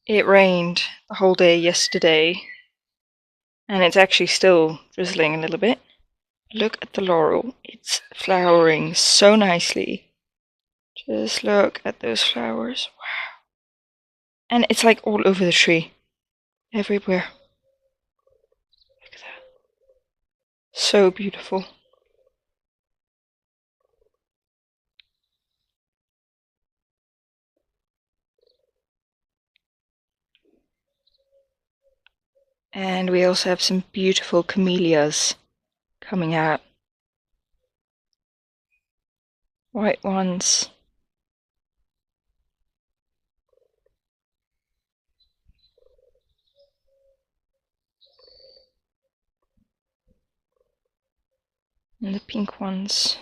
It rained the whole day yesterday, and it's actually still drizzling a little bit. Look at the laurel. It's flowering so nicely. Just look at those flowers. Wow. And it's like all over the tree. Everywhere. Look at that. So beautiful. And we also have some beautiful camellias coming out. White ones. And the pink ones.